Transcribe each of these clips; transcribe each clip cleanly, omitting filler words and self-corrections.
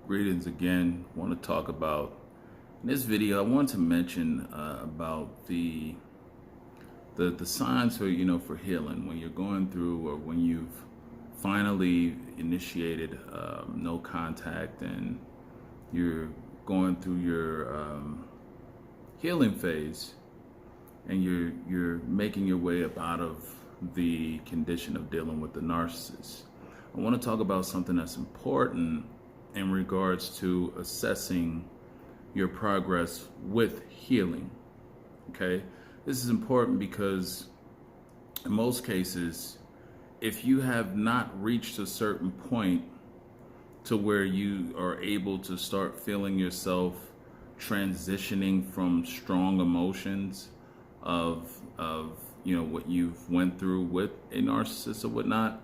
Greetings again. I want to talk about in this video. I want to mention about the signs for for healing when you're going through or when you've finally initiated no contact and you're going through your healing phase and you're making your way up out of the condition of dealing with the narcissist. I want to talk about something that's important in regards to assessing your progress with healing. Okay, this is important because in most cases, if you have not reached a certain point to where you are able to start feeling yourself transitioning from strong emotions of what you've went through with a narcissist or whatnot,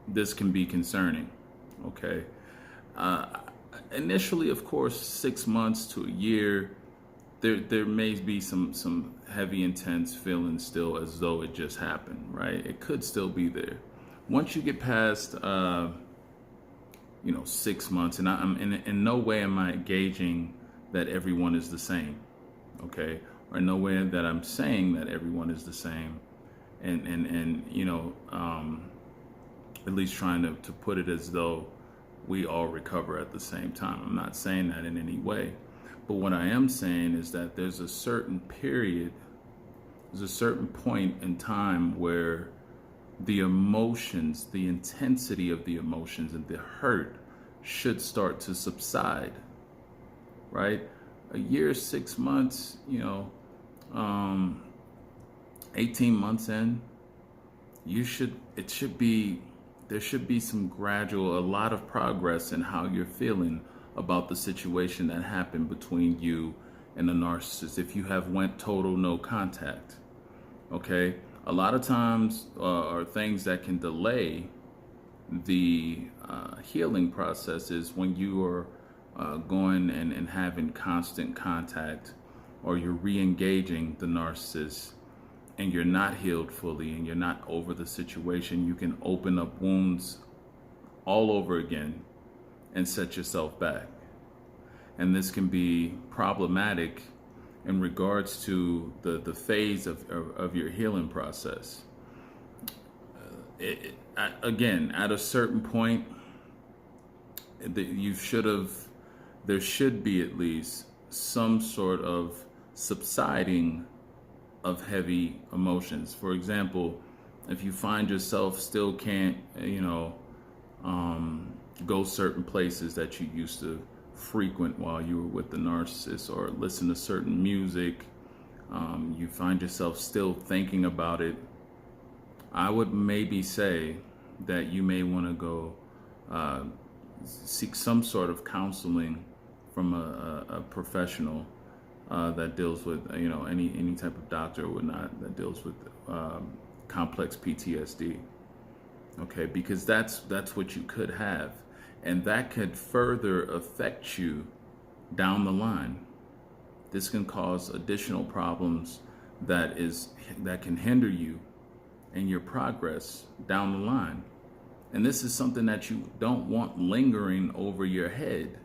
this can be concerning. Okay, initially, of course, 6 months to a year, there may be some heavy, intense feelings still, as though it just happened. Right? It could still be there. Once you get past 6 months, and I'm in no way am I gauging that everyone is the same. Okay, or no way that I'm saying that everyone is the same, and at least trying to put it as though we all recover at the same time. I'm not saying that in any way, but what I am saying is that there's a certain period, there's a certain point in time where the emotions, the intensity of the emotions and the hurt should start to subside, right? A year, 6 months, 18 months in, there should be some gradual, a lot of progress in how you're feeling about the situation that happened between you and the narcissist if you have went total no contact. Okay, a lot of times are things that can delay the healing process is when you are going and having constant contact, or you're re-engaging the narcissist and you're not healed fully and you're not over the situation. You can open up wounds all over again and set yourself back. And this can be problematic in regards to the phase of your healing process. Again, at a certain point, there should be at least some sort of subsiding of heavy emotions. For example, if you find yourself still can't, go certain places that you used to frequent while you were with the narcissist, or listen to certain music, you find yourself still thinking about it, I would maybe say that you may want to go seek some sort of counseling from a professional that deals with any type of doctor or whatnot that deals with complex PTSD. Okay, because that's what you could have, and that could further affect you down the line. This can cause additional problems that can hinder you in your progress down the line. And this is something that you don't want lingering over your head.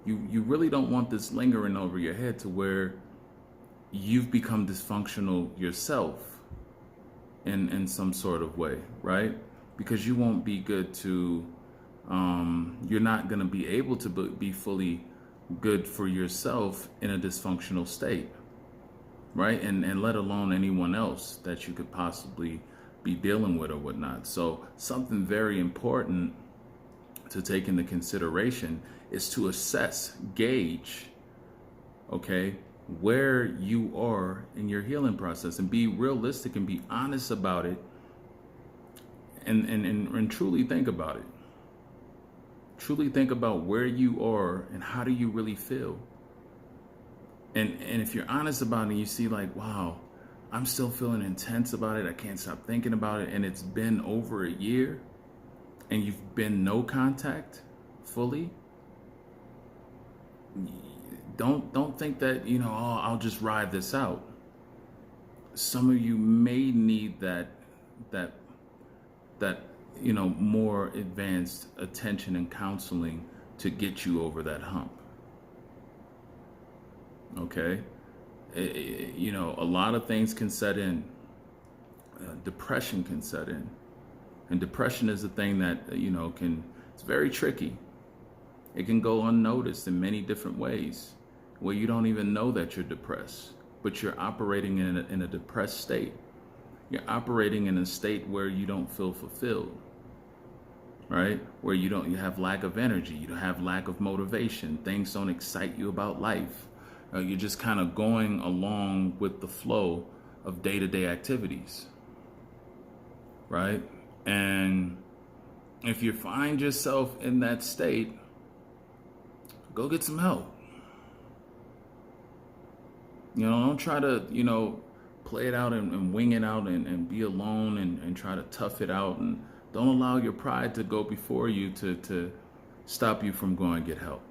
You really don't want this lingering over your head to where you've become dysfunctional yourself in some sort of way, right? Because you won't be good to, you're not going to be able to be fully good for yourself in a dysfunctional state, right? And let alone anyone else that you could possibly be dealing with or whatnot. So something very important to take into consideration is to assess, gauge, okay, where you are in your healing process, and be realistic and be honest about it, and truly think about it. Truly think about where you are and how do you really feel. And if you're honest about it and you see like, wow, I'm still feeling intense about it, I can't stop thinking about it, and it's been over a year and you've been no contact fully, don't think that, I'll just ride this out. Some of you may need that more advanced attention and counseling to get you over that hump. Okay? A lot of things can set in. Depression can set in. And depression is a thing that, it's very tricky. It can go unnoticed in many different ways where you don't even know that you're depressed, but you're operating in a depressed state. You're operating in a state where you don't feel fulfilled, right? Where you have lack of energy, you have lack of motivation, things don't excite you about life. You're just kind of going along with the flow of day-to-day activities, right? And if you find yourself in that state, go get some help. Don't try to, play it out and wing it out and be alone and try to tough it out. And don't allow your pride to go before you to stop you from going to get help.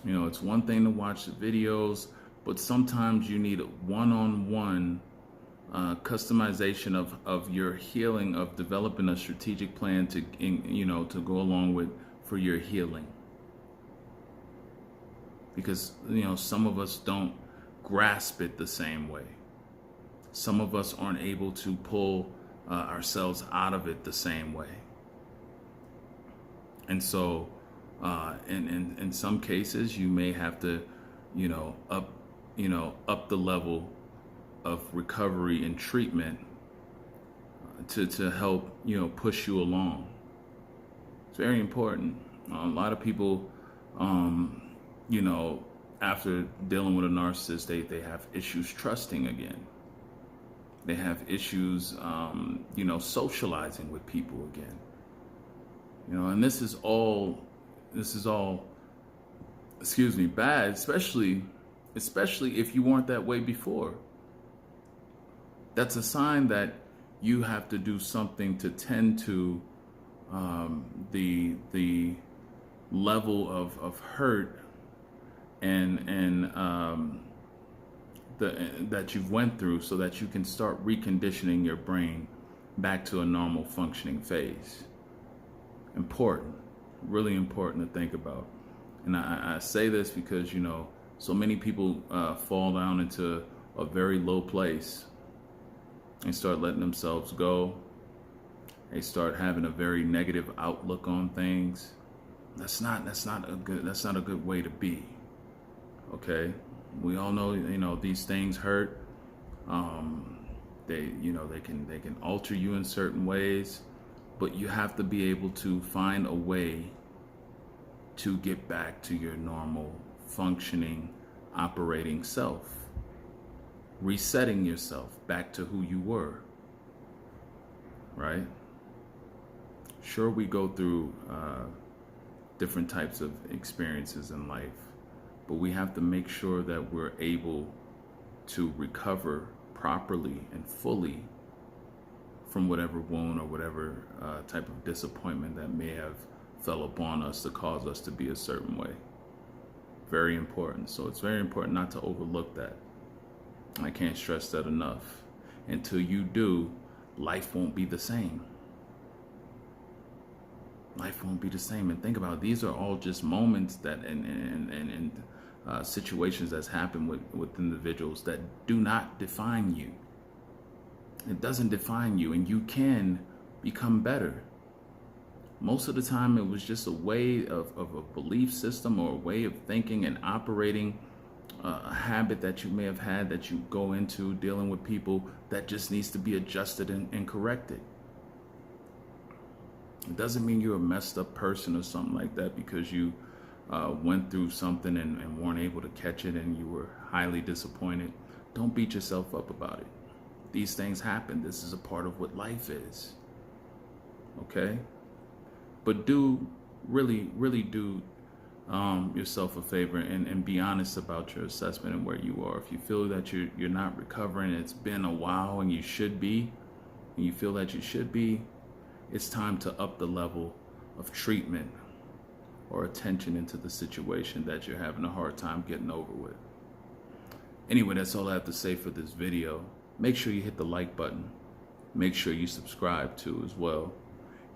It's one thing to watch the videos, but sometimes you need a one-on-one customization of your healing, of developing a strategic plan to go along with for your healing. Because some of us don't grasp it the same way. Some of us aren't able to pull ourselves out of it the same way. And so in some cases you may have to up the level of recovery and treatment to help push you along. It's very important. A lot of people after dealing with a narcissist, they have issues trusting again. They have issues socializing with people again. And this is all bad, especially if you weren't that way before. That's a sign that you have to do something to tend to the level of hurt and that you've went through, so that you can start reconditioning your brain back to a normal functioning phase. Important, really important to think about. And I say this because so many people fall down into a very low place and start letting themselves go. They start having a very negative outlook on things. That's not a good way to be. Okay, we all know these things hurt. They can alter you in certain ways, but you have to be able to find a way to get back to your normal functioning, operating self, resetting yourself back to who you were. Right? Sure, we go through different types of experiences in life, but we have to make sure that we're able to recover properly and fully from whatever wound or whatever type of disappointment that may have fell upon us to cause us to be a certain way. Very important. So it's very important not to overlook that. I can't stress that enough. Until you do, life won't be the same. Life won't be the same. And think about it, these are all just moments that and situations that's happened with individuals that do not define you. It doesn't define you, and you can become better. Most of the time it was just a way of a belief system or a way of thinking and operating, a habit that you may have had that you go into dealing with people that just needs to be adjusted and corrected. It doesn't mean you're a messed up person or something like that because you went through something and weren't able to catch it and you were highly disappointed. Don't beat yourself up about it. These things happen. This is a part of what life is. Okay? But do really do yourself a favor and be honest about your assessment and where you are. If you feel that you're not recovering, it's been a while and you should be, and you feel that you should be, it's time to up the level of treatment or attention into the situation that you're having a hard time getting over with. Anyway, that's all I have to say for this video. Make sure you hit the like button. make sure you subscribe to as well.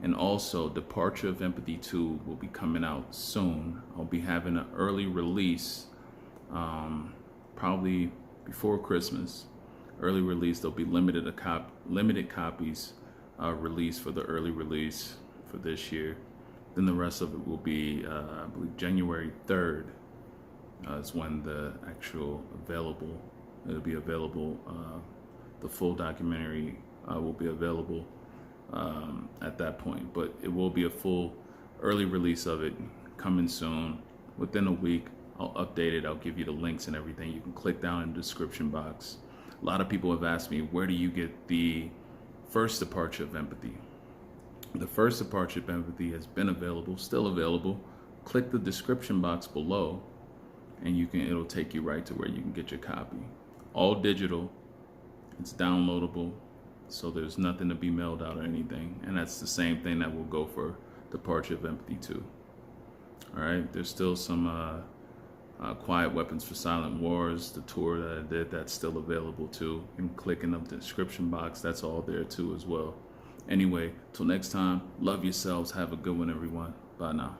And also, Departure of Empathy 2 will be coming out soon. I'll be having an early release, probably before Christmas. Early release. There'll be limited copies released for the early release for this year. Then the rest of it will be, I believe, January 3rd is when the actual it'll be available. The full documentary will be available at that point, but it will be a full early release of it coming soon. Within a week, I'll update it. I'll give you the links and everything. You can click down in the description box. A lot of people have asked me, where do you get the first Departure of Empathy? The first Departure of Empathy has been available, still available. Click the description box below, and it'll take you right to where you can get your copy. All digital. It's downloadable, so there's nothing to be mailed out or anything. And that's the same thing that will go for Departure of Empathy 2. All right, there's still some Quiet Weapons for Silent Wars, the tour that I did, that's still available too. And click in the description box, that's all there too as well. Anyway, till next time, love yourselves. Have a good one, everyone. Bye now.